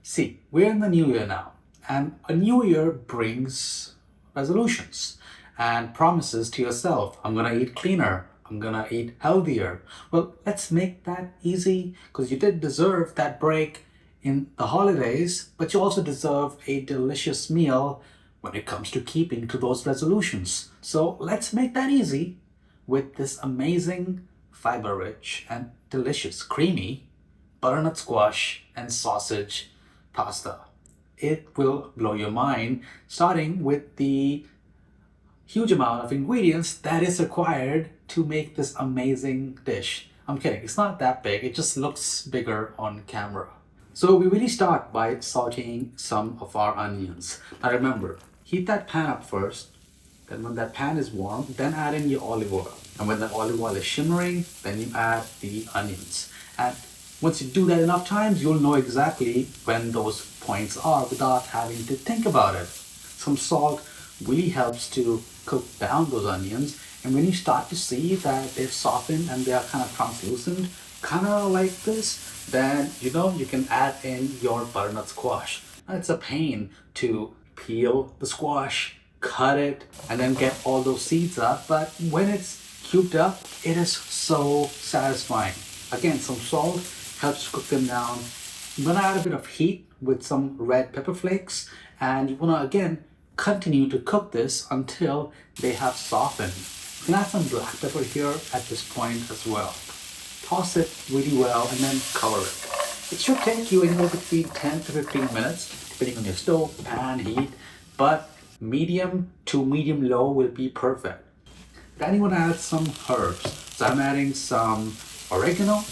See, we're in the new year now, and a new year brings resolutions and promises to yourself. I'm gonna eat cleaner, I'm gonna eat healthier. Well, let's make that easy because you did deserve that break in the holidays, but you also deserve a delicious meal when it comes to keeping to those resolutions. So let's make that easy with this amazing, fiber rich, and delicious, creamy butternut squash and sausage pasta. It will blow your mind, starting with the huge amount of ingredients that is required to make this amazing dish. I'm kidding, it's not that big, it just looks bigger on camera. So we really start by sauteing some of our onions. Now remember, heat that pan up first, then when that pan is warm, then add in your olive oil. And when the olive oil is shimmering, then you add the onions. And once you do that enough times, you'll know exactly when those points are without having to think about it. Some salt really helps to cook down those onions. And when you start to see that they've softened and they are kind of translucent, kind of like this, then you know you can add in your butternut squash. Now, it's a pain to peel the squash, cut it, and then get all those seeds up, but when it's cubed up, it is so satisfying. Again, some salt helps cook them down. I'm gonna add a bit of heat with some red pepper flakes, and you wanna again continue to cook this until they have softened. You can add some black pepper here at this point as well. Toss it really well and then cover it. It should take you anywhere between 10 to 15 minutes, depending on your stove, pan, heat, but medium to medium low will be perfect. Then you want to add some herbs. So I'm adding some oregano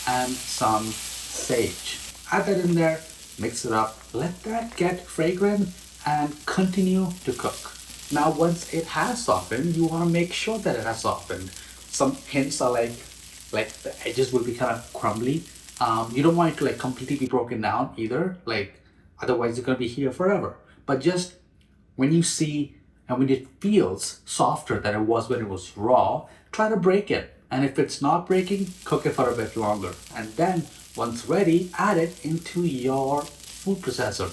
and some sage. Add that in there, mix it up, let that get fragrant and continue to cook. Now once it has softened, you want to make sure that it has softened. Some hints are like the edges will be kind of crumbly. You don't want it to like completely be broken down either, like otherwise it's gonna be here forever. But just when you see and when it feels softer than it was when it was raw, try to break it. And if it's not breaking, cook it for a bit longer. And then once ready, add it into your food processor.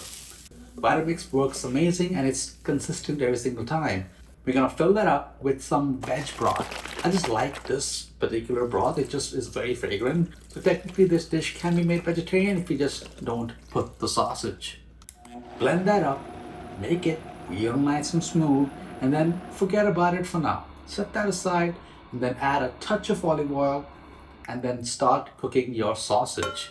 Vitamix works amazing and it's consistent every single time. We're gonna fill that up with some veg broth. I just like this particular broth, it just is very fragrant. So technically this dish can be made vegetarian if you just don't put the sausage. Blend that up, make it real nice and smooth, and then forget about it for now. Set that aside and then add a touch of olive oil and then start cooking your sausage.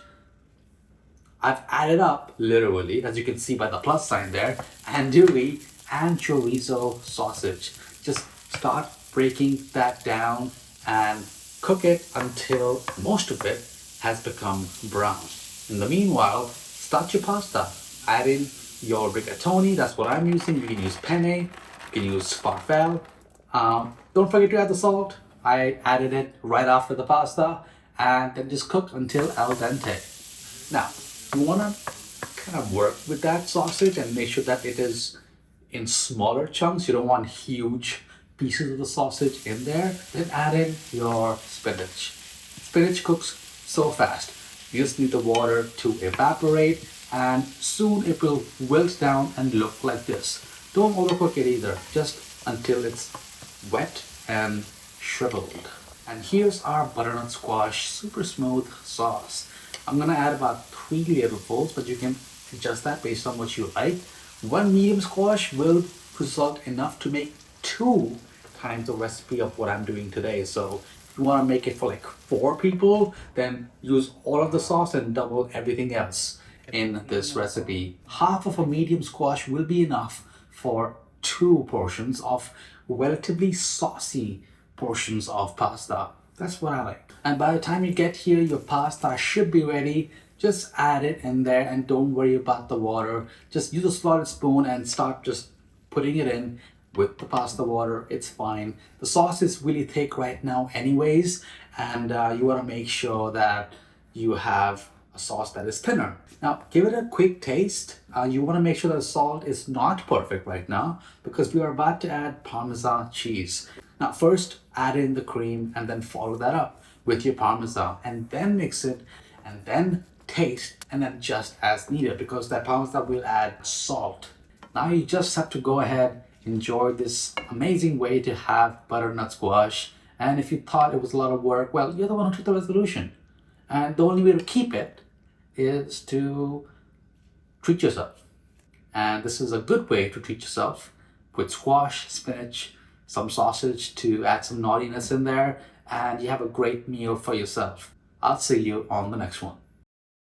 I've added up, literally, as you can see by the plus sign there, andouille and chorizo sausage. Just start breaking that down and cook it until most of it has become brown. In the meanwhile, start your pasta. Add in your rigatoni, that's what I'm using. You can use penne, you can use farfalle. Don't forget to add the salt. I added it right after the pasta, and then just cook until al dente. Now, you wanna kind of work with that sausage and make sure that it is in smaller chunks. You don't want huge pieces of the sausage in there. Then add in your spinach. Spinach cooks so fast. You just need the water to evaporate and soon it will wilt down and look like this. Don't overcook it either, just until it's wet and shriveled. And here's our butternut squash super smooth sauce. I'm gonna add about 3 ladlefuls, but you can adjust that based on what you like. One medium squash will result enough to make 2 times the recipe of what I'm doing today. So if you wanna make it for like 4 people, then use all of the sauce and double everything else in this recipe. Half of a medium squash will be enough for 2 portions of relatively saucy portions of pasta. That's what I like. And by the time you get here, your pasta should be ready. Just add it in there and don't worry about the water. Just use a slotted spoon and start just putting it in with the pasta water. It's fine. The sauce is really thick right now anyways, and you want to make sure that you have a sauce that is thinner. Now give it a quick taste. You want to make sure that the salt is not perfect right now because we are about to add Parmesan cheese. Now first add in the cream and then follow that up with your Parmesan and then mix it and then taste and adjust as needed, because that parmesan will add salt. Now you just have to go ahead, enjoy this amazing way to have butternut squash. And if you thought it was a lot of work, well, you're the one who took the resolution. And the only way to keep it is to treat yourself. And this is a good way to treat yourself with squash, spinach, some sausage to add some naughtiness in there, and you have a great meal for yourself. I'll see you on the next one.